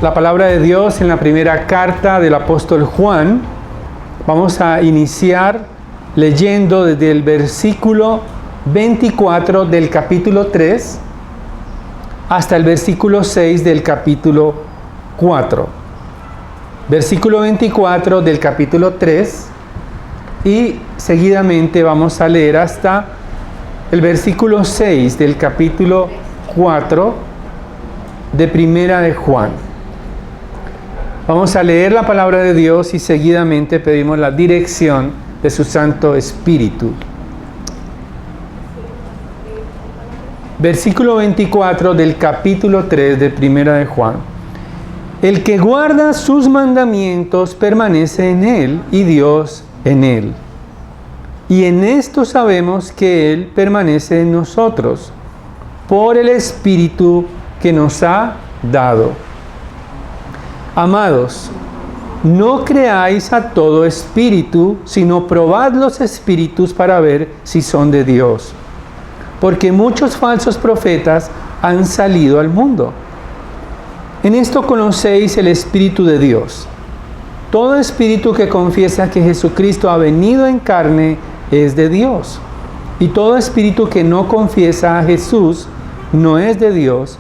la palabra de Dios en la primera carta del apóstol Juan. Vamos a iniciar leyendo desde el versículo 24 del capítulo 3 hasta el versículo 6 del capítulo 4. Versículo 24 del capítulo 3 y seguidamente vamos a leer hasta el versículo 6 del capítulo 4 de Primera de Juan. Vamos a leer la palabra de Dios y seguidamente pedimos la dirección de su Santo Espíritu. Versículo 24 del capítulo 3 de Primera de Juan. El que guarda sus mandamientos permanece en él y Dios en él. Y en esto sabemos que él permanece en nosotros, por el Espíritu que nos ha dado. Amados, no creáis a todo espíritu, sino probad los espíritus para ver si son de Dios. Porque muchos falsos profetas han salido al mundo. En esto conocéis el Espíritu de Dios. Todo espíritu que confiesa que Jesucristo ha venido en carne es de Dios. Y todo espíritu que no confiesa a Jesús no es de Dios.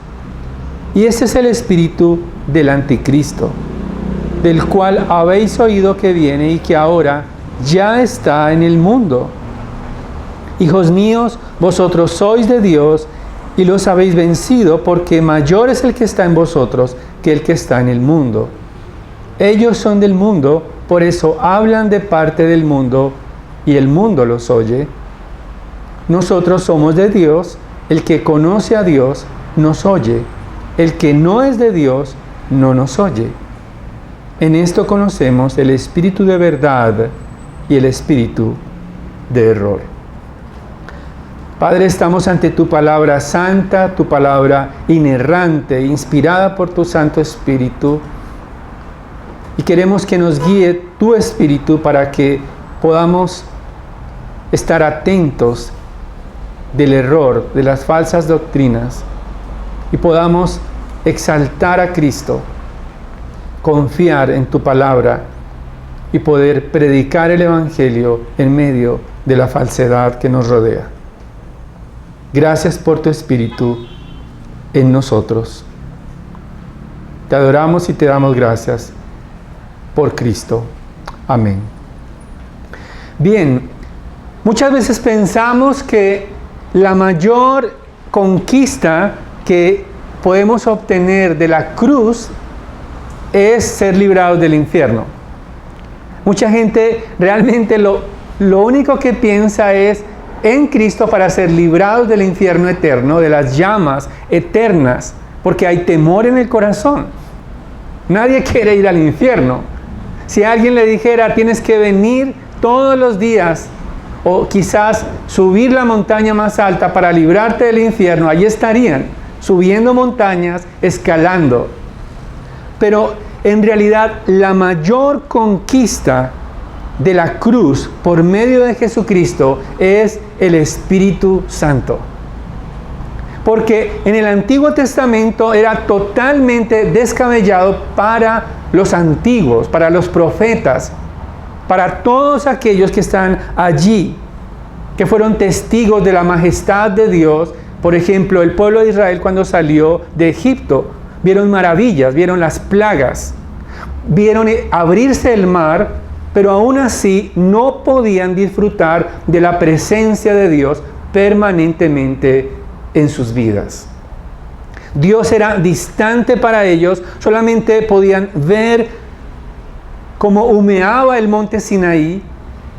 Y ese es el espíritu del anticristo, del cual habéis oído que viene y que ahora ya está en el mundo. Hijos míos, vosotros sois de Dios y los habéis vencido, porque mayor es el que está en vosotros que el que está en el mundo. Ellos son del mundo, por eso hablan de parte del mundo y el mundo los oye. Nosotros somos de Dios, el que conoce a Dios nos oye. El que no es de Dios no nos oye. En esto conocemos el espíritu de verdad y el espíritu de error. Padre, estamos ante tu palabra santa, tu palabra inerrante, inspirada por tu Santo Espíritu. Y queremos que nos guíe tu Espíritu para que podamos estar atentos del error, de las falsas doctrinas, y podamos exaltar a Cristo, confiar en tu palabra y poder predicar el Evangelio en medio de la falsedad que nos rodea. Gracias por tu Espíritu en nosotros. Te adoramos y te damos gracias por Cristo. Amén. Bien, muchas veces pensamos que la mayor conquista que podemos obtener de la cruz es ser librados del infierno. Mucha gente realmente lo único que piensa es en Cristo para ser librados del infierno eterno, de las llamas eternas, porque hay temor en el corazón. Nadie quiere ir al infierno. Si alguien le dijera, tienes que venir todos los días, o quizás subir la montaña más alta para librarte del infierno, allí estarían, subiendo montañas, escalando. Pero en realidad la mayor conquista de la cruz por medio de Jesucristo es el Espíritu Santo. Porque en el Antiguo Testamento era totalmente descabellado para los antiguos, para los profetas, para todos aquellos que están allí, que fueron testigos de la majestad de Dios. Por ejemplo, el pueblo de Israel cuando salió de Egipto, vieron maravillas, vieron las plagas, vieron abrirse el mar, pero aún así no podían disfrutar de la presencia de Dios permanentemente en sus vidas. Dios era distante para ellos, solamente podían ver cómo humeaba el monte Sinaí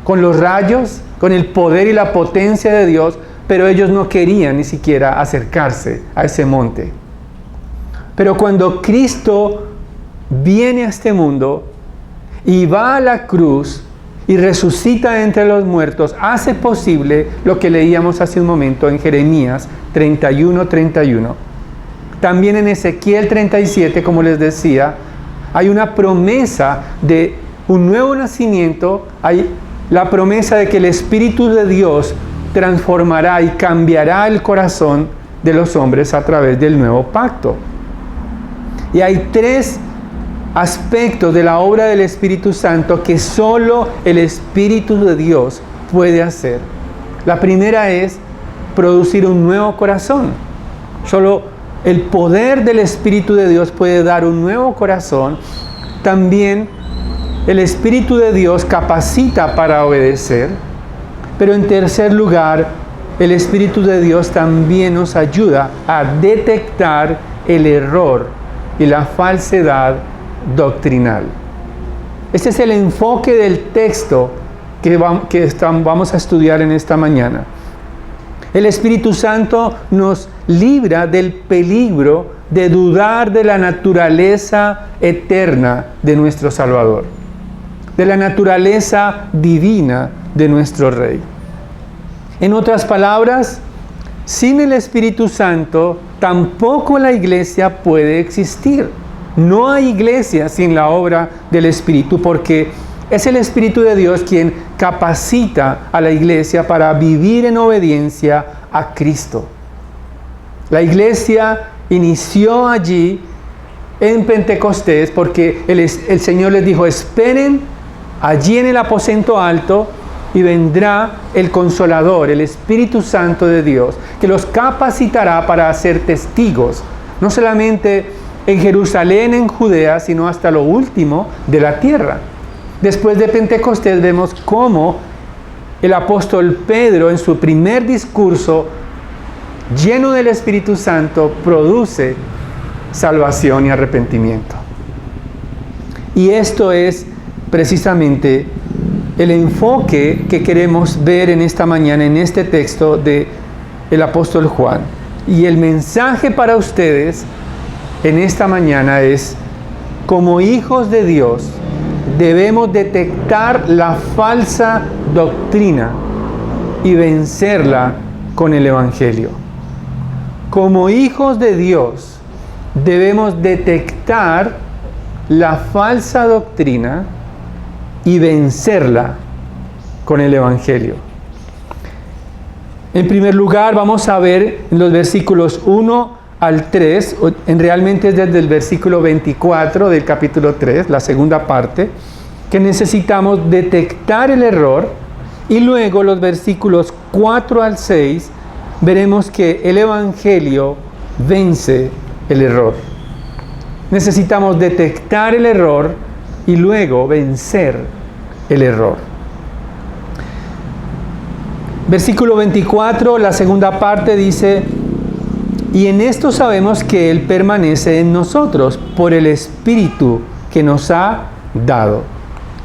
con los rayos, con el poder y la potencia de Dios, pero ellos no querían ni siquiera acercarse a ese monte. Pero cuando Cristo viene a este mundo y va a la cruz y resucita entre los muertos, hace posible lo que leíamos hace un momento en Jeremías 31:31. También en Ezequiel 37, como les decía, hay una promesa de un nuevo nacimiento, hay la promesa de que el Espíritu de Dios transformará y cambiará el corazón de los hombres a través del nuevo pacto. Y hay tres aspectos de la obra del Espíritu Santo que solo el Espíritu de Dios puede hacer. La primera es producir un nuevo corazón. Solo el poder del Espíritu de Dios puede dar un nuevo corazón. También el Espíritu de Dios capacita para obedecer. Pero en tercer lugar, el Espíritu de Dios también nos ayuda a detectar el error y la falsedad doctrinal. Este es el enfoque del texto que vamos a estudiar en esta mañana. El Espíritu Santo nos libra del peligro de dudar de la naturaleza eterna de nuestro Salvador, de la naturaleza divina de nuestro Rey. En otras palabras, sin el Espíritu Santo, tampoco la iglesia puede existir. No hay iglesia sin la obra del Espíritu, porque es el Espíritu de Dios quien capacita a la iglesia para vivir en obediencia a Cristo. La iglesia inició allí en Pentecostés porque el Señor les dijo: esperen allí en el aposento alto y vendrá el Consolador, el Espíritu Santo de Dios, que los capacitará para ser testigos, no solamente en Jerusalén, en Judea, sino hasta lo último de la tierra. Después de Pentecostés vemos cómo el apóstol Pedro, en su primer discurso, lleno del Espíritu Santo, produce salvación y arrepentimiento. Y esto es precisamente el enfoque que queremos ver en esta mañana, en este texto del apóstol Juan. Y el mensaje para ustedes en esta mañana es: como hijos de Dios, debemos detectar la falsa doctrina y vencerla con el Evangelio. Como hijos de Dios, debemos detectar la falsa doctrina y vencerla con el Evangelio. En primer lugar, vamos a ver en los versículos 1 al 3, realmente es desde el versículo 24 del capítulo 3, la segunda parte, que necesitamos detectar el error, y luego los versículos 4 al 6 veremos que el Evangelio vence el error. Necesitamos detectar el error y luego vencer el error. Versículo 24, la segunda parte dice: y en esto sabemos que Él permanece en nosotros por el Espíritu que nos ha dado.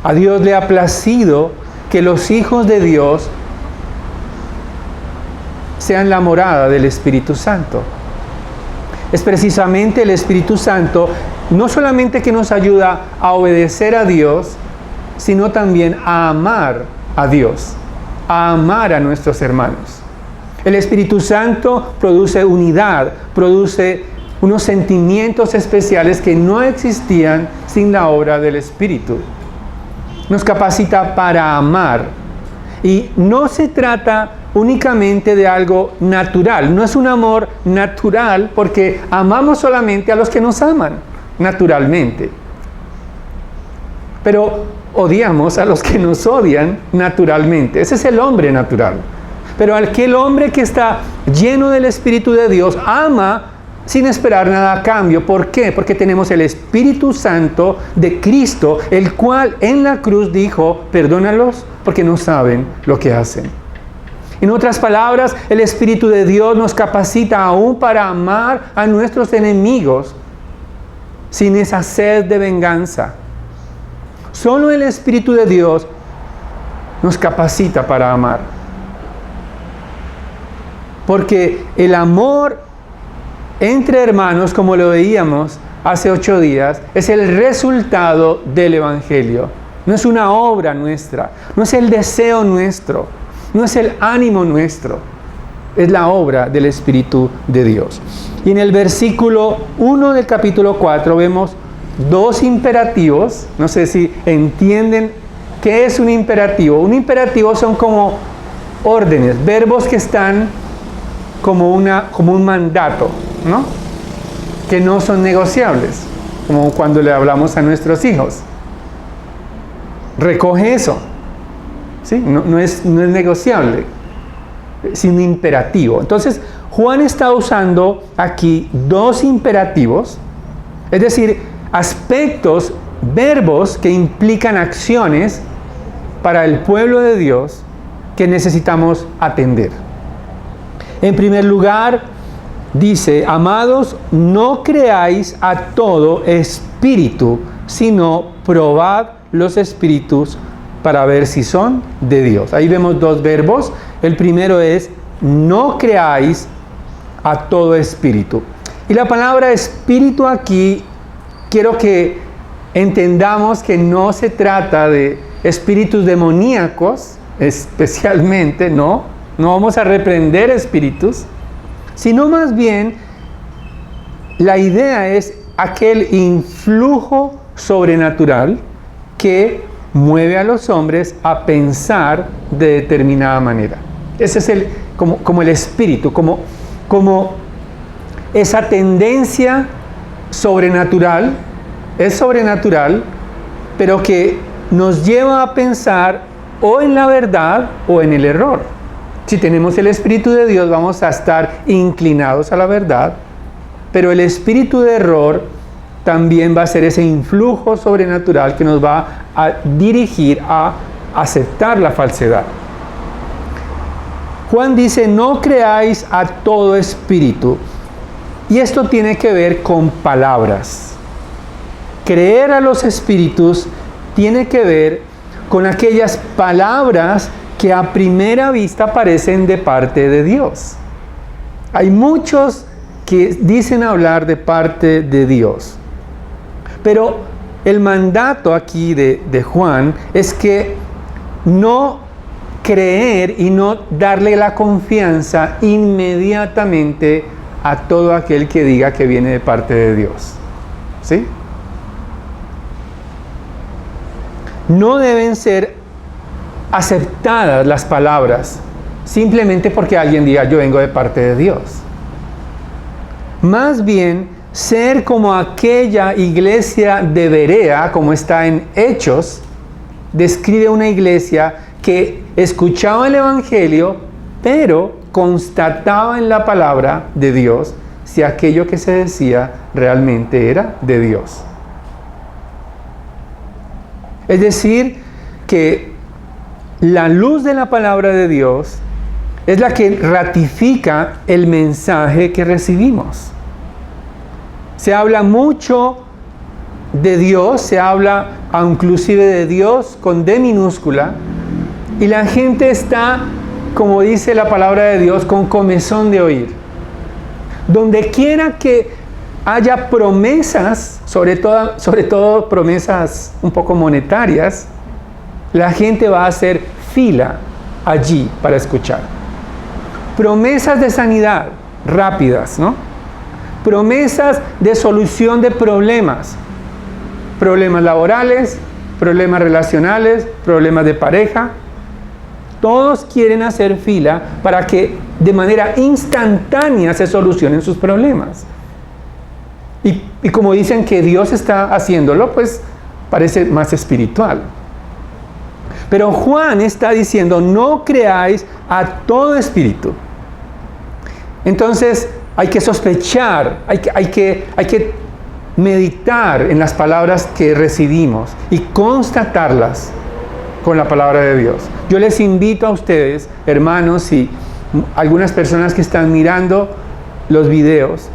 A Dios le ha placido que los hijos de Dios sean la morada del Espíritu Santo. Es precisamente el Espíritu Santo no solamente que nos ayuda a obedecer a Dios, sino también a amar a Dios, a amar a nuestros hermanos. El Espíritu Santo produce unidad, produce unos sentimientos especiales que no existían sin la obra del Espíritu. Nos capacita para amar. Y no se trata únicamente de algo natural. No es un amor natural, porque amamos solamente a los que nos aman, naturalmente. Pero odiamos a los que nos odian naturalmente. Ese es el hombre natural. Pero aquel hombre que está lleno del Espíritu de Dios ama sin esperar nada a cambio. ¿Por qué? Porque tenemos el Espíritu Santo de Cristo, el cual en la cruz dijo: perdónalos porque no saben lo que hacen. En otras palabras, el Espíritu de Dios nos capacita aún para amar a nuestros enemigos sin esa sed de venganza. Solo el Espíritu de Dios nos capacita para amar. Porque el amor entre hermanos, como lo veíamos hace 8 días, es el resultado del Evangelio. No es una obra nuestra, no es el deseo nuestro, no es el ánimo nuestro, es la obra del Espíritu de Dios. Y en el versículo 1 del capítulo 4 vemos 2 imperativos. No sé si entienden qué es un imperativo. Un imperativo son como órdenes, verbos que están como un mandato, ¿no? Que no son negociables. como cuando le hablamos a nuestros hijos. Recoge eso. ¿Sí? No es negociable, es un imperativo. Entonces, Juan está usando aquí dos imperativos, es decir, aspectos, verbos que implican acciones para el pueblo de Dios que necesitamos atender. En primer lugar, dice: amados, no creáis a todo espíritu, sino probad los espíritus para ver si son de Dios. Ahí vemos dos verbos. El primero es: no creáis a todo espíritu. Y la palabra espíritu aquí, quiero que entendamos que no se trata de espíritus demoníacos, especialmente, no vamos a reprender espíritus, sino más bien la idea es aquel influjo sobrenatural que mueve a los hombres a pensar de determinada manera. Ese es como el espíritu, como esa tendencia sobrenatural, es sobrenatural, pero que nos lleva a pensar o en la verdad o en el error. Si tenemos el Espíritu de Dios, vamos a estar inclinados a la verdad, pero el espíritu de error también va a ser ese influjo sobrenatural que nos va a dirigir a aceptar la falsedad. Juan dice: no creáis a todo espíritu. Y esto tiene que ver con palabras. Creer a los espíritus tiene que ver con aquellas palabras que a primera vista parecen de parte de Dios. Hay muchos que dicen hablar de parte de Dios. Pero el mandato aquí de Juan es que no creer y no darle la confianza inmediatamente a todo aquel que diga que viene de parte de Dios. ¿Sí? No deben ser aceptadas las palabras simplemente porque alguien diga: yo vengo de parte de Dios. Más bien, ser como aquella iglesia de Berea, como está en Hechos, describe una iglesia que escuchaba el Evangelio, pero constataba en la palabra de Dios si aquello que se decía realmente era de Dios. Es decir, que la luz de la palabra de Dios es la que ratifica el mensaje que recibimos. Se habla mucho de Dios, se habla inclusive de Dios con D minúscula, y la gente está, como dice la palabra de Dios, con comezón de oír. Donde quiera que haya promesas, sobre todo promesas un poco monetarias, la gente va a hacer fila allí para escuchar. Promesas de sanidad rápidas, ¿no? Promesas de solución de problemas laborales, problemas relacionales, problemas de pareja. Todos quieren hacer fila para que de manera instantánea se solucionen sus problemas. Y como dicen que Dios está haciéndolo, pues parece más espiritual. Pero Juan está diciendo: no creáis a todo espíritu. Entonces hay que sospechar, hay que meditar en las palabras que recibimos y constatarlas con la palabra de Dios. Yo les invito a ustedes, hermanos, y algunas personas que están mirando los videos,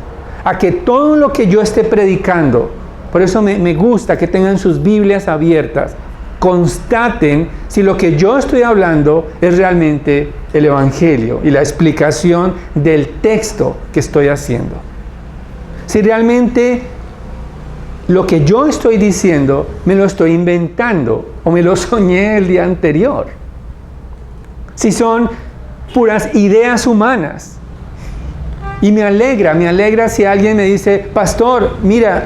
a que todo lo que yo esté predicando, por eso me gusta que tengan sus Biblias abiertas, constaten si lo que yo estoy hablando es realmente el Evangelio y la explicación del texto que estoy haciendo. Si realmente lo que yo estoy diciendo me lo estoy inventando o me lo soñé el día anterior. Si son puras ideas humanas. Y me alegra si alguien me dice: pastor, mira,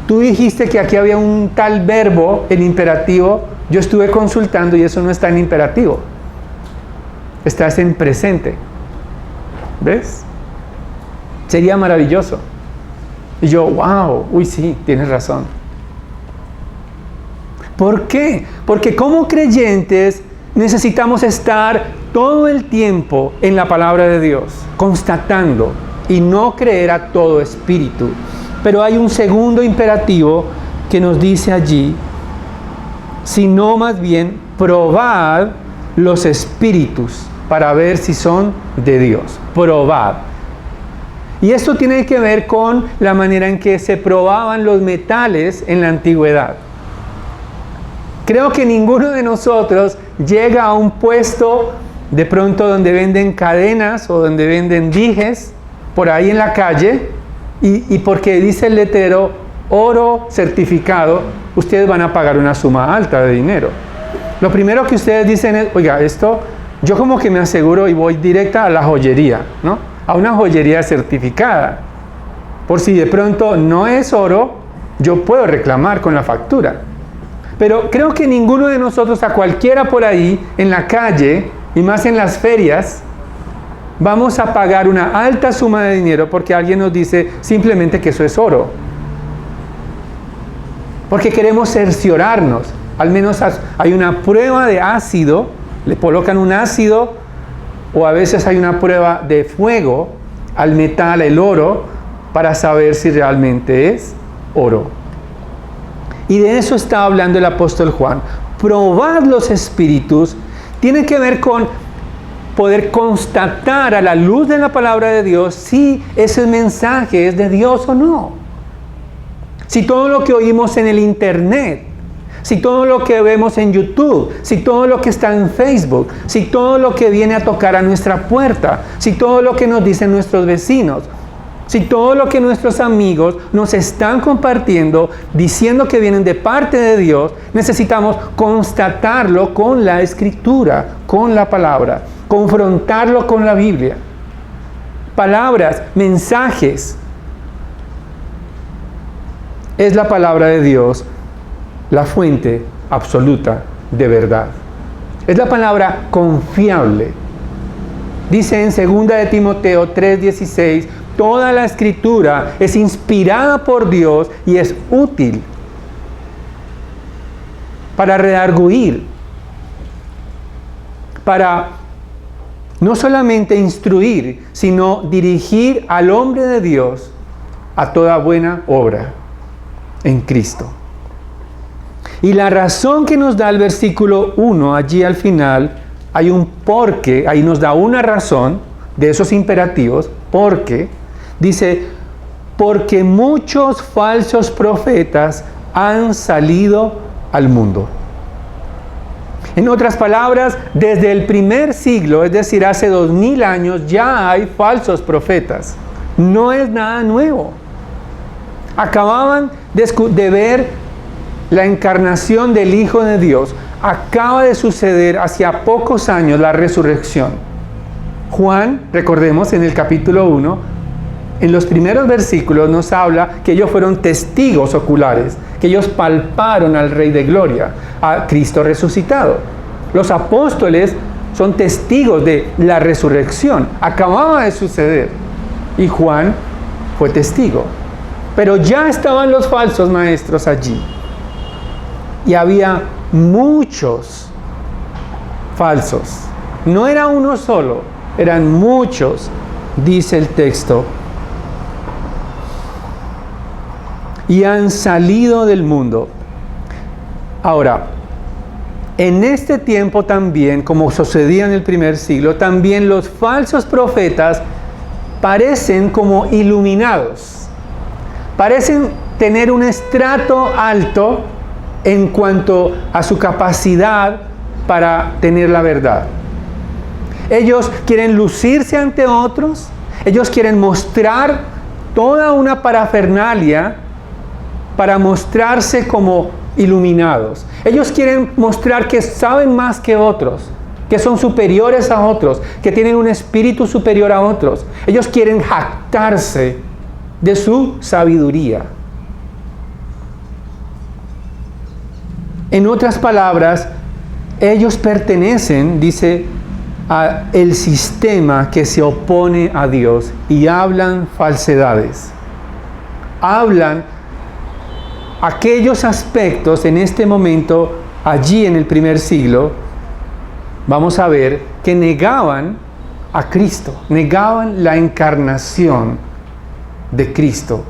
tú dijiste que aquí había un tal verbo en imperativo, yo estuve consultando y eso no está en imperativo. Estás en presente. ¿Ves? Sería maravilloso. Y yo, wow, uy sí, tienes razón. ¿Por qué? Porque como creyentes necesitamos estar todo el tiempo en la palabra de Dios, constatando y no creer a todo espíritu. Pero hay un segundo imperativo que nos dice allí, sino más bien probad los espíritus para ver si son de Dios. Probad. Y esto tiene que ver con la manera en que se probaban los metales en la antigüedad. Creo que ninguno de nosotros llega a un puesto de pronto donde venden cadenas o donde venden dijes por ahí en la calle y porque dice el letrero oro certificado, ustedes van a pagar una suma alta de dinero. Lo primero que ustedes dicen es, oiga, esto yo como que me aseguro y voy directa a la joyería, ¿no? A una joyería certificada. Por si de pronto no es oro, yo puedo reclamar con la factura. Pero creo que ninguno de nosotros, a cualquiera por ahí, en la calle, y más en las ferias, vamos a pagar una alta suma de dinero porque alguien nos dice simplemente que eso es oro. Porque queremos cerciorarnos. Al menos hay una prueba de ácido, le colocan un ácido, o a veces hay una prueba de fuego al metal, el oro, para saber si realmente es oro. Y de eso está hablando el apóstol Juan. Probar los espíritus tiene que ver con poder constatar a la luz de la palabra de Dios si ese mensaje es de Dios o no. Si todo lo que oímos en el internet, si todo lo que vemos en YouTube, si todo lo que está en Facebook, si todo lo que viene a tocar a nuestra puerta, si todo lo que nos dicen nuestros vecinos, si todo lo que nuestros amigos nos están compartiendo, diciendo que vienen de parte de Dios, necesitamos constatarlo con la Escritura, con la palabra, confrontarlo con la Biblia. Palabras, mensajes. Es la palabra de Dios la fuente absoluta de verdad. Es la palabra confiable. Dice en 2 de Timoteo 3:16, toda la Escritura es inspirada por Dios y es útil para redarguir, para no solamente instruir, sino dirigir al hombre de Dios a toda buena obra en Cristo. Y la razón que nos da el versículo 1, allí al final, hay un porqué, ahí nos da una razón de esos imperativos, porque dice, porque muchos falsos profetas han salido al mundo. En otras palabras, desde el primer siglo, es decir, hace 2000 años, ya hay falsos profetas. No es nada nuevo. Acababan de ver la encarnación del Hijo de Dios. Acaba de suceder hacía pocos años la resurrección. Juan, recordemos en el capítulo 1, en los primeros versículos nos habla que ellos fueron testigos oculares, que ellos palparon al Rey de Gloria, a Cristo resucitado. Los apóstoles son testigos de la resurrección. Acababa de suceder y Juan fue testigo. Pero ya estaban los falsos maestros allí. Y había muchos falsos. No era uno solo, eran muchos, dice el texto. Y han salido del mundo. Ahora, en este tiempo también, como sucedía en el primer siglo, también los falsos profetas parecen como iluminados. Parecen tener un estrato alto en cuanto a su capacidad para tener la verdad. Ellos quieren lucirse ante otros, ellos quieren mostrar toda una parafernalia para mostrarse como iluminados. Ellos quieren mostrar que saben más que otros, que son superiores a otros, que tienen un espíritu superior a otros. Ellos quieren jactarse de su sabiduría. En otras palabras, ellos pertenecen, dice, a el sistema que se opone a Dios y hablan falsedades. hablan aquellos aspectos en este momento, allí en el primer siglo, vamos a ver que negaban a Cristo, negaban la encarnación de Cristo,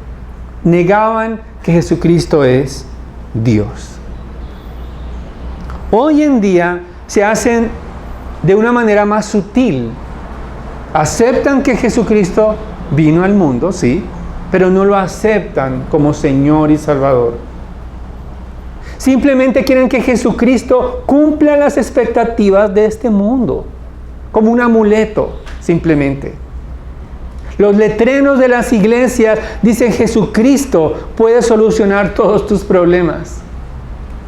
negaban que Jesucristo es Dios. Hoy en día se hacen de una manera más sutil. Aceptan que Jesucristo vino al mundo, sí, pero no lo aceptan como Señor y Salvador. Simplemente quieren que Jesucristo cumpla las expectativas de este mundo, como un amuleto, simplemente. Los letreros de las iglesias dicen: Jesucristo puede solucionar todos tus problemas.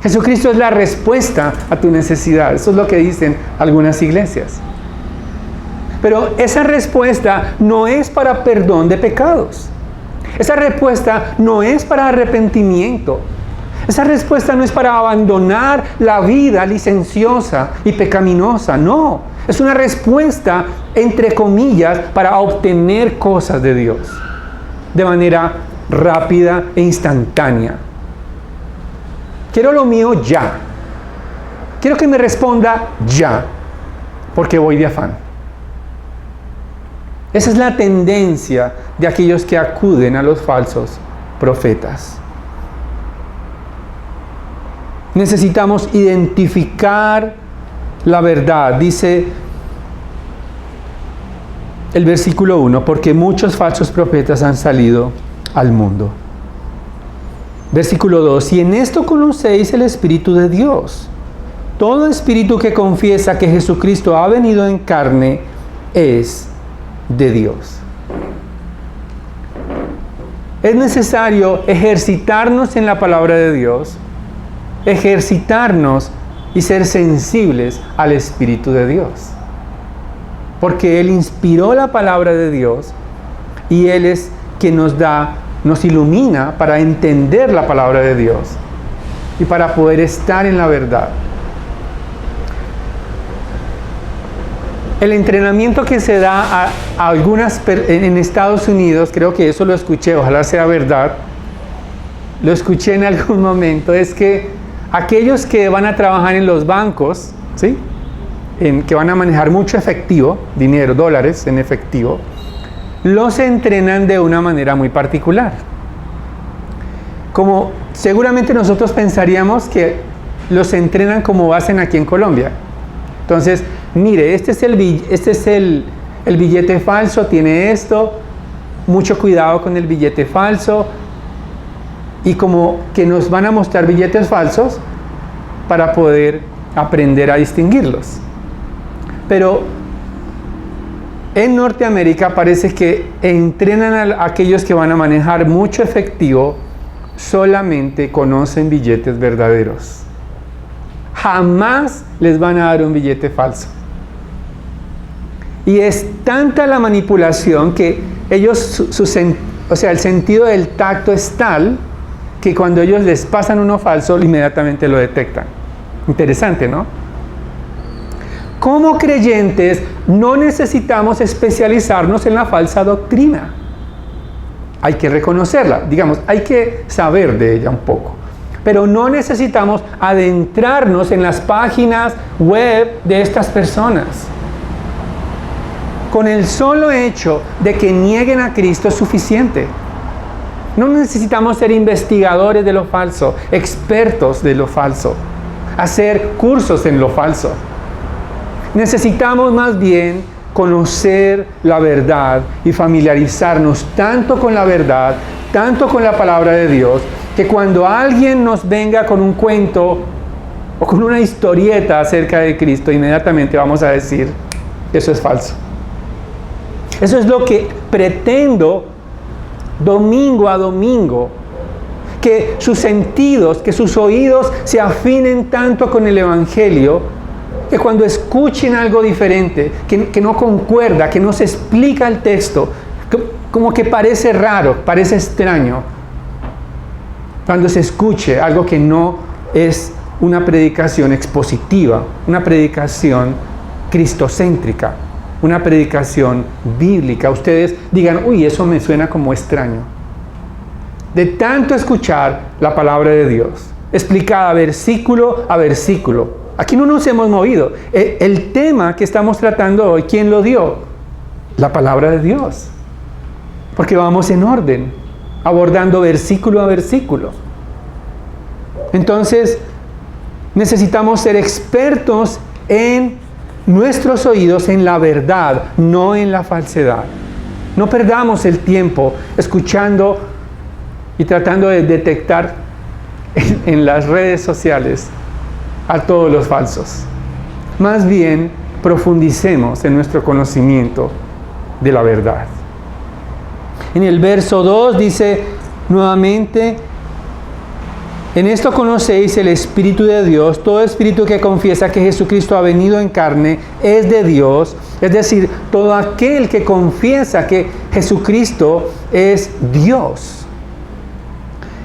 Jesucristo es la respuesta a tu necesidad. Eso es lo que dicen algunas iglesias. Pero esa respuesta no es para perdón de pecados. Esa respuesta no es para arrepentimiento. Esa respuesta no es para abandonar la vida licenciosa y pecaminosa. No, es una respuesta, entre comillas, para obtener cosas de Dios de manera rápida e instantánea. Quiero lo mío ya. Quiero que me responda ya, porque voy de afán. Esa es la tendencia de aquellos que acuden a los falsos profetas. Necesitamos identificar la verdad. Dice el versículo 1, porque muchos falsos profetas han salido al mundo. Versículo 2, y en esto conocéis el Espíritu de Dios. Todo espíritu que confiesa que Jesucristo ha venido en carne es de Dios. Es necesario ejercitarnos en la palabra de Dios, ejercitarnos y ser sensibles al Espíritu de Dios. Porque Él inspiró la palabra de Dios y Él es quien nos ilumina para entender la palabra de Dios y para poder estar en la verdad. El entrenamiento que se da a algunas en Estados Unidos, creo que eso lo escuché, ojalá sea verdad, lo escuché en algún momento, es que aquellos que van a trabajar en los bancos, ¿sí?, que van a manejar mucho efectivo, dinero, dólares en efectivo, los entrenan de una manera muy particular. Como seguramente nosotros pensaríamos que los entrenan como hacen aquí en Colombia. Entonces, mire, este es el billete falso, tiene esto, mucho cuidado con el billete falso, y como que nos van a mostrar billetes falsos para poder aprender a distinguirlos. Pero en Norteamérica parece que entrenan a aquellos que van a manejar mucho efectivo, solamente conocen billetes verdaderos. Jamás les van a dar un billete falso. Y es tanta la manipulación que ellos, el sentido del tacto es tal que cuando ellos les pasan uno falso, inmediatamente lo detectan. Interesante, ¿no? Como creyentes, no necesitamos especializarnos en la falsa doctrina. Hay que reconocerla, digamos, hay que saber de ella un poco. Pero no necesitamos adentrarnos en las páginas web de estas personas. Con el solo hecho de que nieguen a Cristo es suficiente. No necesitamos ser investigadores de lo falso, expertos de lo falso, hacer cursos en lo falso. Necesitamos más bien conocer la verdad y familiarizarnos tanto con la verdad, tanto con la palabra de Dios, que cuando alguien nos venga con un cuento o con una historieta acerca de Cristo, inmediatamente vamos a decir: eso es falso. Eso es lo que pretendo domingo a domingo, que sus sentidos, que sus oídos se afinen tanto con el Evangelio, que cuando escuchen algo diferente, que no concuerda, que no se explica el texto, como que parece raro, parece extraño, cuando se escuche algo que no es una predicación expositiva, una predicación cristocéntrica, una predicación bíblica, ustedes digan: uy, eso me suena como extraño. de tanto escuchar la palabra de Dios, explicada versículo a versículo. Aquí no nos hemos movido. El tema que estamos tratando hoy, ¿quién lo dio? La palabra de Dios. Porque vamos en orden, abordando versículo a versículo. Entonces, necesitamos ser expertos en nuestros oídos, en la verdad, no en la falsedad. No perdamos el tiempo escuchando y tratando de detectar en las redes sociales a todos los falsos. Más bien, profundicemos en nuestro conocimiento de la verdad. En el verso 2 dice nuevamente: en esto conocéis el Espíritu de Dios. Todo espíritu que confiesa que Jesucristo ha venido en carne es de Dios. Es decir, todo aquel que confiesa que Jesucristo es Dios.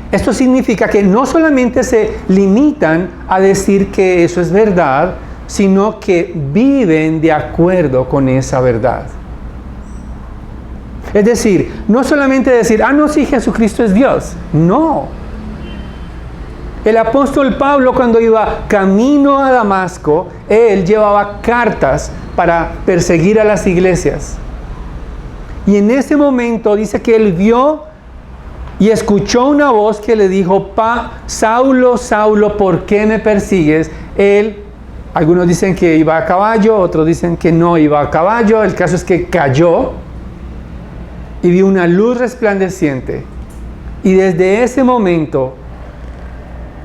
Esto significa que no solamente se limitan a decir que eso es verdad, sino que viven de acuerdo con esa verdad. Es decir, no solamente decir, no, sí, Jesucristo es Dios. No. El apóstol Pablo, cuando iba camino a Damasco, él llevaba cartas para perseguir a las iglesias. Y en ese momento dice que él vio y escuchó una voz que le dijo: Saulo, Saulo, ¿por qué me persigues? Él, algunos dicen que iba a caballo, otros dicen que no iba a caballo. El caso es que cayó y vio una luz resplandeciente. Y desde ese momento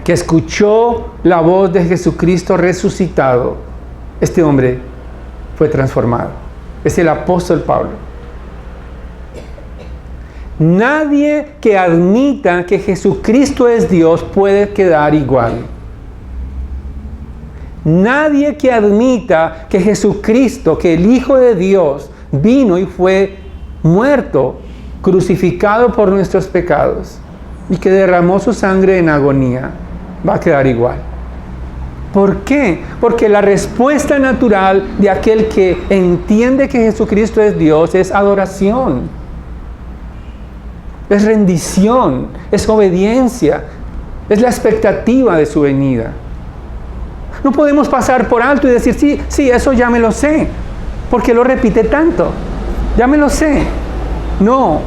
que escuchó la voz de Jesucristo resucitado, este hombre fue transformado. Es el apóstol Pablo. Nadie que admita que Jesucristo es Dios puede quedar igual. Nadie que admita que Jesucristo, que el Hijo de Dios, vino y fue muerto, crucificado por nuestros pecados, y que derramó su sangre en agonía, va a quedar igual. ¿Por qué? Porque la respuesta natural de aquel que entiende que Jesucristo es Dios es adoración, es rendición, es obediencia, es la expectativa de su venida. No podemos pasar por alto y decir, sí, eso ya me lo sé. ¿Por qué lo repite tanto? Ya me lo sé. No,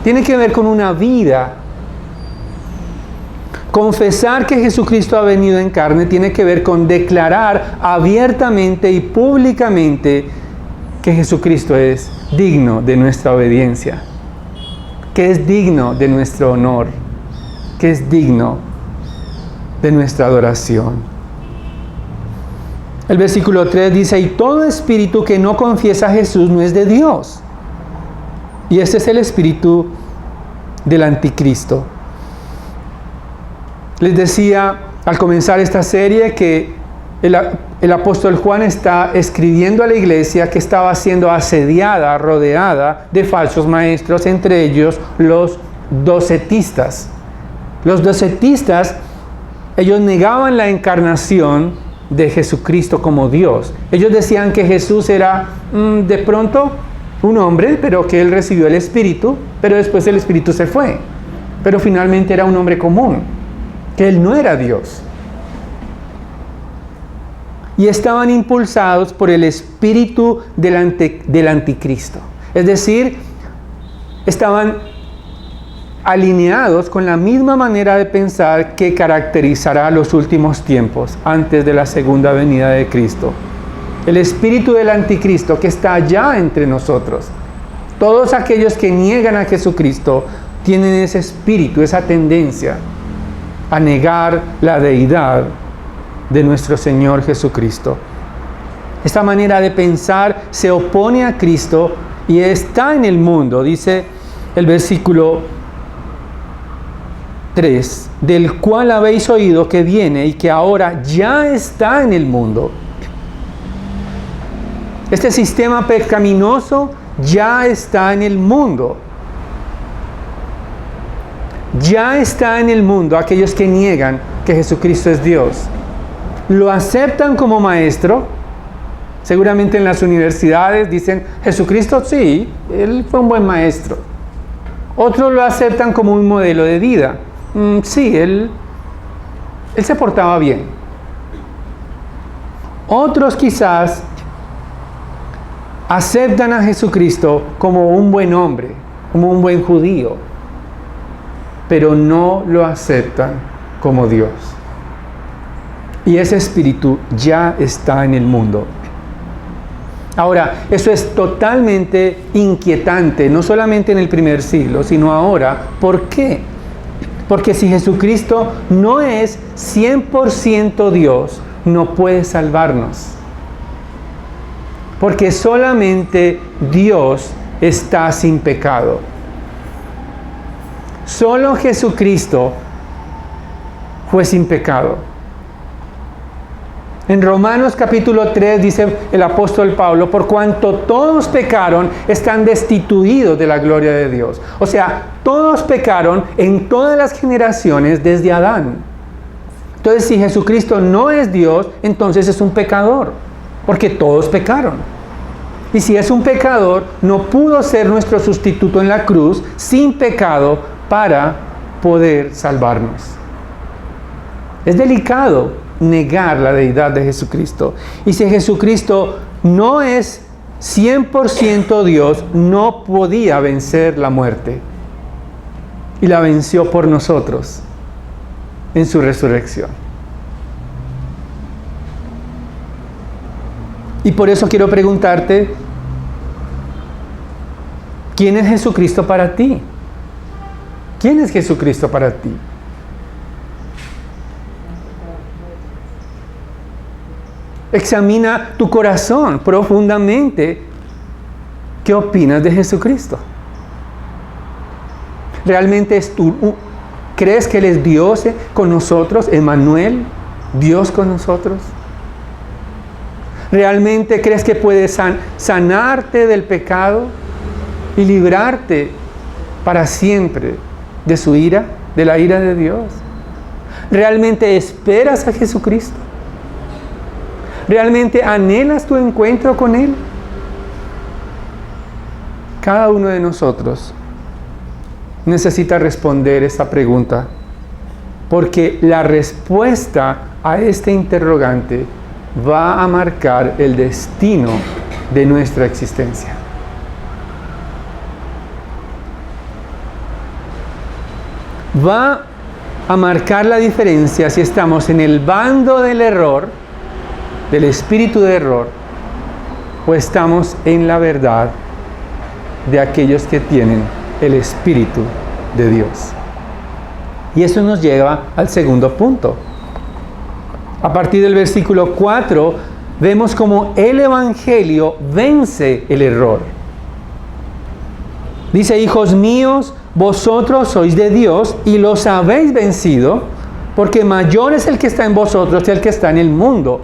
tiene que ver con una vida. Confesar que Jesucristo ha venido en carne tiene que ver con declarar abiertamente y públicamente que Jesucristo es digno de nuestra obediencia, que es digno de nuestro honor, que es digno de nuestra adoración. El versículo 3 dice: y todo espíritu que no confiesa a Jesús no es de Dios. Y este es el espíritu del anticristo. Les decía al comenzar esta serie que el apóstol Juan está escribiendo a la iglesia que estaba siendo asediada, rodeada de falsos maestros, entre ellos los docetistas. Los docetistas, ellos negaban la encarnación de Jesucristo como Dios. Ellos decían que Jesús era de pronto un hombre, pero que él recibió el Espíritu, pero después el Espíritu se fue. Pero finalmente era un hombre común, que él no era Dios. Y estaban impulsados por el espíritu del anticristo. Es decir, estaban alineados con la misma manera de pensar que caracterizará los últimos tiempos antes de la segunda venida de Cristo. El espíritu del anticristo que está allá entre nosotros. Todos aquellos que niegan a Jesucristo tienen ese espíritu, esa tendencia a negar la deidad de nuestro Señor Jesucristo. Esta manera de pensar se opone a Cristo y está en el mundo, dice el versículo 3, del cual habéis oído que viene y que ahora ya está en el mundo. Este sistema pecaminoso ya está en el mundo. Ya está en el mundo aquellos que niegan que Jesucristo es Dios. Lo aceptan como maestro. Seguramente en las universidades dicen, Jesucristo sí, él fue un buen maestro. Otros lo aceptan como un modelo de vida. Sí, él se portaba bien. Otros quizás aceptan a Jesucristo como un buen hombre, como un buen judío, pero no lo aceptan como Dios. Y ese espíritu ya está en el mundo. Ahora, eso es totalmente inquietante, no solamente en el primer siglo, sino ahora. ¿Por qué? Porque si Jesucristo no es 100% Dios, no puede salvarnos. Porque solamente Dios está sin pecado. Solo Jesucristo fue sin pecado. En Romanos capítulo 3 dice el apóstol Pablo, por cuanto todos pecaron, están destituidos de la gloria de Dios. O sea, todos pecaron en todas las generaciones desde Adán. Entonces, si Jesucristo no es Dios, entonces es un pecador, porque todos pecaron. Y si es un pecador, no pudo ser nuestro sustituto en la cruz sin pecado para poder salvarnos. Es delicado negar la deidad de Jesucristo. Y si Jesucristo no es 100% Dios, no podía vencer la muerte. Y la venció por nosotros en su resurrección. Y por eso quiero preguntarte, ¿quién es Jesucristo para ti? ¿Quién es Jesucristo para ti? Examina tu corazón profundamente. ¿Qué opinas de Jesucristo? ¿Realmente crees que Él es Dios con nosotros? Emmanuel, Dios con nosotros. ¿Realmente crees que puede sanarte del pecado y librarte para siempre de su ira, de la ira de Dios? ¿Realmente esperas a Jesucristo? ¿Realmente anhelas tu encuentro con Él? Cada uno de nosotros necesita responder esta pregunta, porque la respuesta a este interrogante va a marcar el destino de nuestra existencia. Va a marcar la diferencia si estamos en el bando del error, del espíritu de error, o estamos en la verdad de aquellos que tienen el Espíritu de Dios. Y eso nos lleva al segundo punto. A partir del versículo 4, vemos cómo el Evangelio vence el error. Dice, hijos míos, vosotros sois de Dios y los habéis vencido, porque mayor es el que está en vosotros que el que está en el mundo.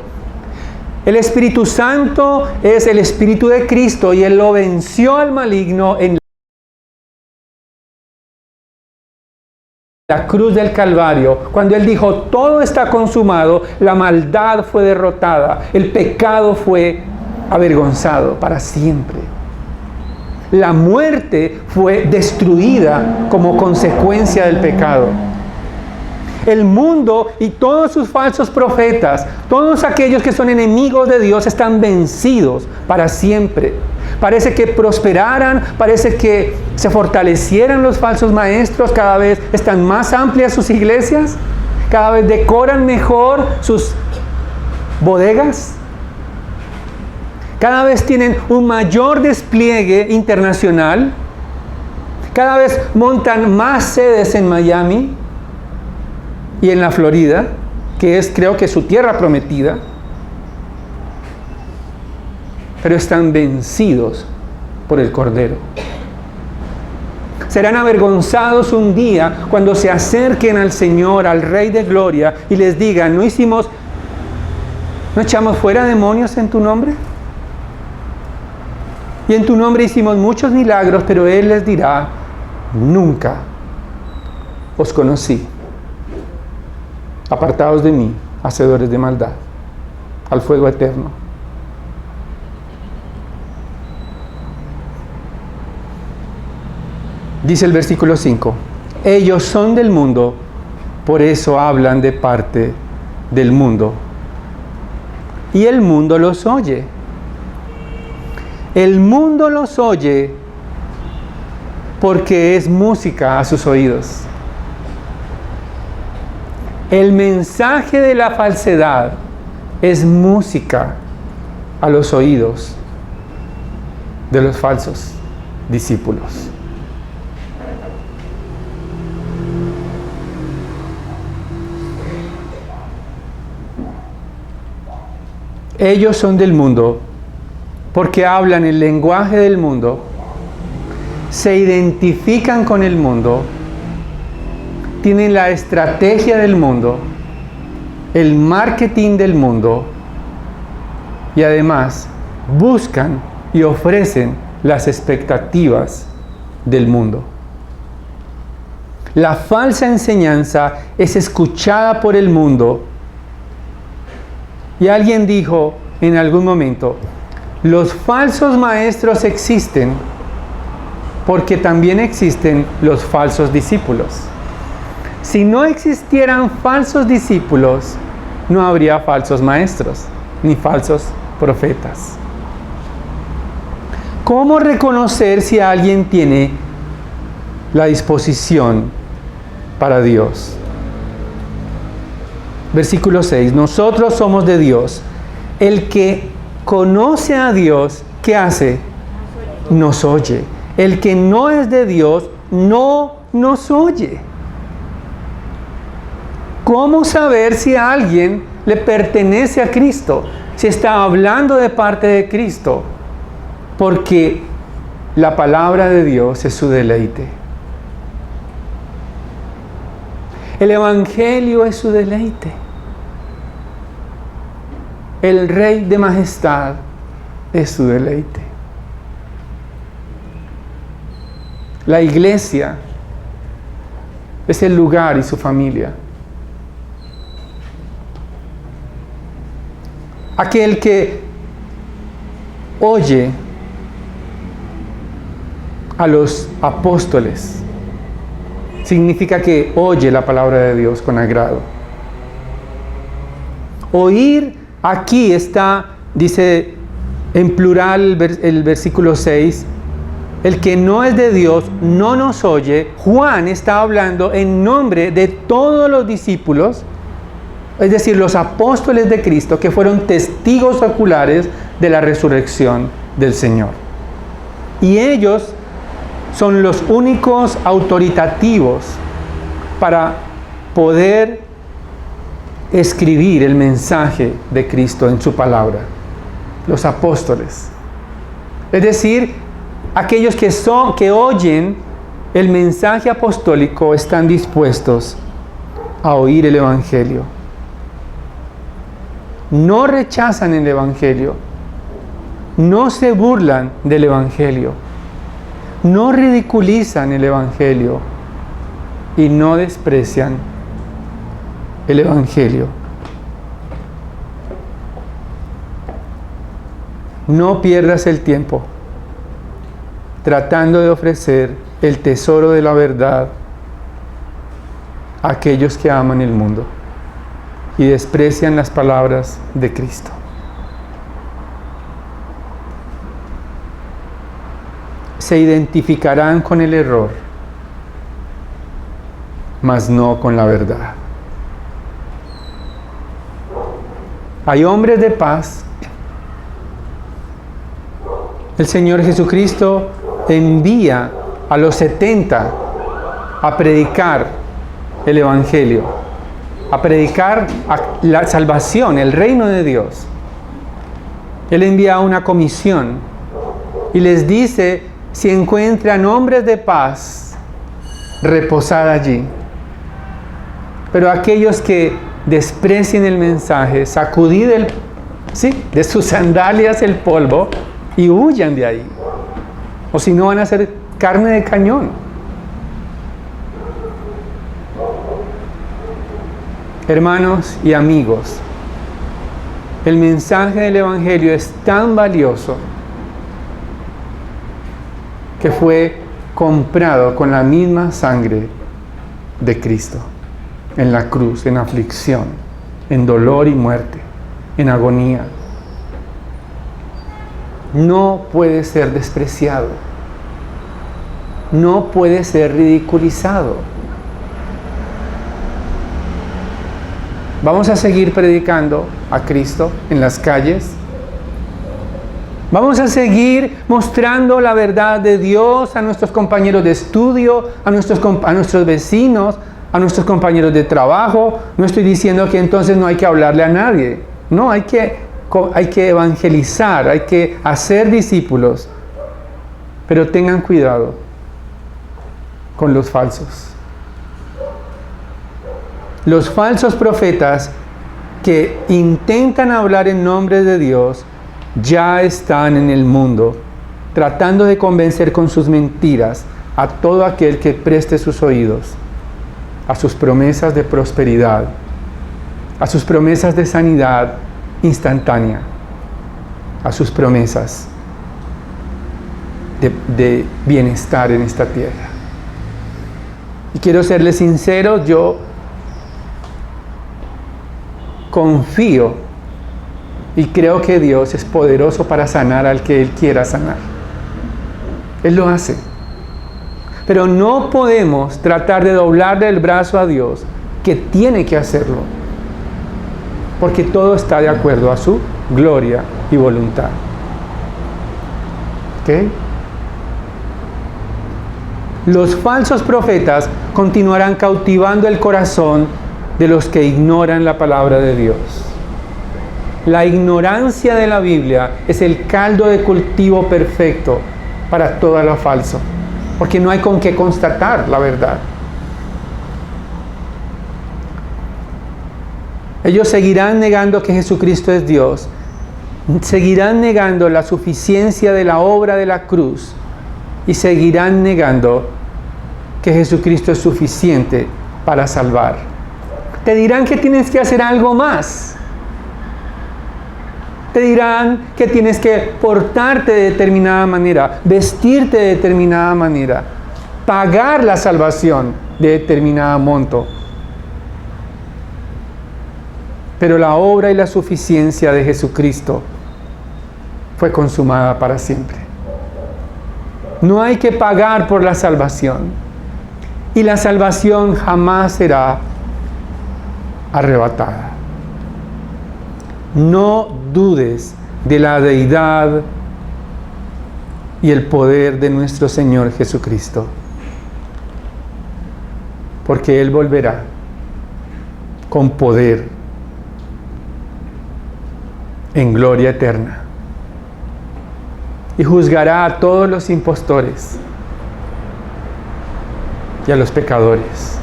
El Espíritu Santo es el Espíritu de Cristo y Él lo venció al maligno en la cruz del Calvario. Cuando Él dijo, todo está consumado, la maldad fue derrotada, el pecado fue avergonzado para siempre. La muerte fue destruida como consecuencia del pecado. El mundo y todos sus falsos profetas, todos aquellos que son enemigos de Dios, están vencidos para siempre. Parece que prosperaran, parece que se fortalecieran los falsos maestros, cada vez están más amplias sus iglesias, cada vez decoran mejor sus bodegas, cada vez tienen un mayor despliegue internacional, cada vez montan más sedes en Miami y en la Florida, que es, creo que, su tierra prometida, pero están vencidos por el Cordero. Serán avergonzados un día cuando se acerquen al Señor, al Rey de Gloria, y les digan, ¿no echamos fuera demonios en tu nombre? Y en tu nombre hicimos muchos milagros, pero Él les dirá, nunca os conocí. Apartados de mí, hacedores de maldad, al fuego eterno. Dice el versículo 5, ellos son del mundo, por eso hablan de parte del mundo. Y el mundo los oye. El mundo los oye porque es música a sus oídos. El mensaje de la falsedad es música a los oídos de los falsos discípulos. Ellos son del mundo porque hablan el lenguaje del mundo, se identifican con el mundo, tienen la estrategia del mundo, el marketing del mundo y además buscan y ofrecen las expectativas del mundo. La falsa enseñanza es escuchada por el mundo. Y alguien dijo en algún momento, los falsos maestros existen porque también existen los falsos discípulos. Si no existieran falsos discípulos, no habría falsos maestros ni falsos profetas. ¿Cómo reconocer si alguien tiene la disposición para Dios? Versículo 6, nosotros somos de Dios. El que conoce a Dios, ¿qué hace? Nos oye. El que no es de Dios, no nos oye. ¿Cómo saber si alguien le pertenece a Cristo? Si está hablando de parte de Cristo. Porque la palabra de Dios es su deleite. El Evangelio es su deleite. El Rey de Majestad es su deleite. La iglesia es el lugar y su familia. Aquel que oye a los apóstoles significa que oye la palabra de Dios con agrado. Oír aquí está, dice en plural el versículo 6, el que no es de Dios no nos oye. Juan está hablando en nombre de todos los discípulos, es decir, los apóstoles de Cristo que fueron testigos oculares de la resurrección del Señor. Y ellos son los únicos autoritativos para poder escribir el mensaje de Cristo en su palabra. Los apóstoles. Es decir, aquellos que oyen el mensaje apostólico están dispuestos a oír el Evangelio. No rechazan el Evangelio. No se burlan del Evangelio. No ridiculizan el Evangelio. Y no desprecian el Evangelio. No pierdas el tiempo tratando de ofrecer el tesoro de la verdad a aquellos que aman el mundo y desprecian las palabras de Cristo. Se identificarán con el error, mas no con la verdad. Hay hombres de paz. El Señor Jesucristo envía a los 70 a predicar el Evangelio, a predicar la salvación, el reino de Dios. Él envía una comisión y les dice, si encuentran hombres de paz, reposad allí. Pero aquellos que desprecien el mensaje, sacudid de sus sandalias el polvo y huyan de ahí. O si no, van a ser carne de cañón. Hermanos y amigos, el mensaje del Evangelio es tan valioso que fue comprado con la misma sangre de Cristo, en la cruz, en aflicción, en dolor y muerte, en agonía. No puede ser despreciado, no puede ser ridiculizado. Vamos a seguir predicando a Cristo en las calles. Vamos a seguir mostrando la verdad de Dios a nuestros compañeros de estudio, a nuestros vecinos, a nuestros compañeros de trabajo. No estoy diciendo que entonces no hay que hablarle a nadie. No, hay que evangelizar, hay que hacer discípulos. Pero tengan cuidado con los falsos. Los falsos profetas que intentan hablar en nombre de Dios ya están en el mundo, tratando de convencer con sus mentiras a todo aquel que preste sus oídos a sus promesas de prosperidad, a sus promesas de sanidad instantánea, a sus promesas de bienestar en esta tierra. Y quiero serles sincero, yo confío y creo que Dios es poderoso para sanar al que Él quiera sanar. Él lo hace. Pero no podemos tratar de doblarle el brazo a Dios, que tiene que hacerlo, porque todo está de acuerdo a su gloria y voluntad. ¿Ok? Los falsos profetas continuarán cautivando el corazón de los que ignoran la palabra de Dios. La ignorancia de la Biblia es el caldo de cultivo perfecto para todo lo falso, porque no hay con qué constatar la verdad. Ellos seguirán negando que Jesucristo es Dios, seguirán negando la suficiencia de la obra de la cruz y seguirán negando que Jesucristo es suficiente para salvar. Te dirán que tienes que hacer algo más. Te dirán que tienes que portarte de determinada manera, vestirte de determinada manera, pagar la salvación de determinado monto. Pero la obra y la suficiencia de Jesucristo fue consumada para siempre. No hay que pagar por la salvación. Y la salvación jamás será arrebatada. No dudes de la deidad y el poder de nuestro Señor Jesucristo, porque Él volverá con poder en gloria eterna y juzgará a todos los impostores y a los pecadores.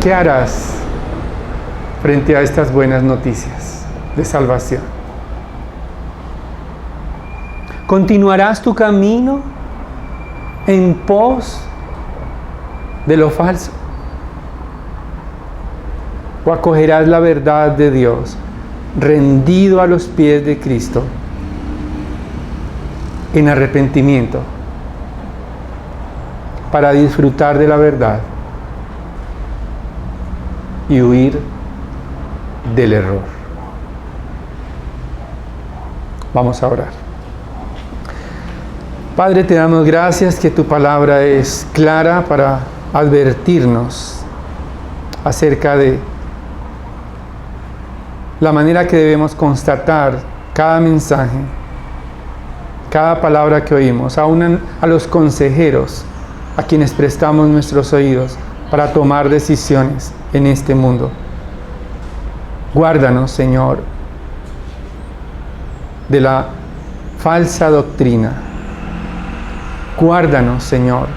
¿Qué harás frente a estas buenas noticias de salvación? ¿Continuarás tu camino en pos de lo falso? ¿O acogerás la verdad de Dios, rendido a los pies de Cristo, en arrepentimiento, para disfrutar de la verdad y huir del error? Vamos a orar. Padre, te damos gracias que tu palabra es clara para advertirnos acerca de la manera que debemos constatar cada mensaje, cada palabra que oímos, aún a los consejeros a quienes prestamos nuestros oídos para tomar decisiones en este mundo. Guárdanos, Señor, de la falsa doctrina. Guárdanos, Señor,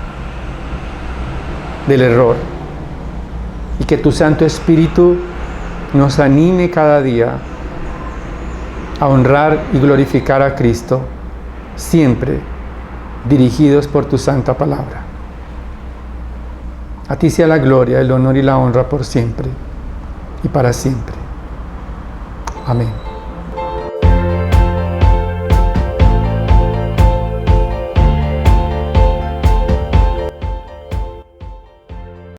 del error. Y que tu Santo Espíritu nos anime cada día a honrar y glorificar a Cristo, siempre dirigidos por tu santa palabra. A ti sea la gloria, el honor y la honra por siempre y para siempre. Amén.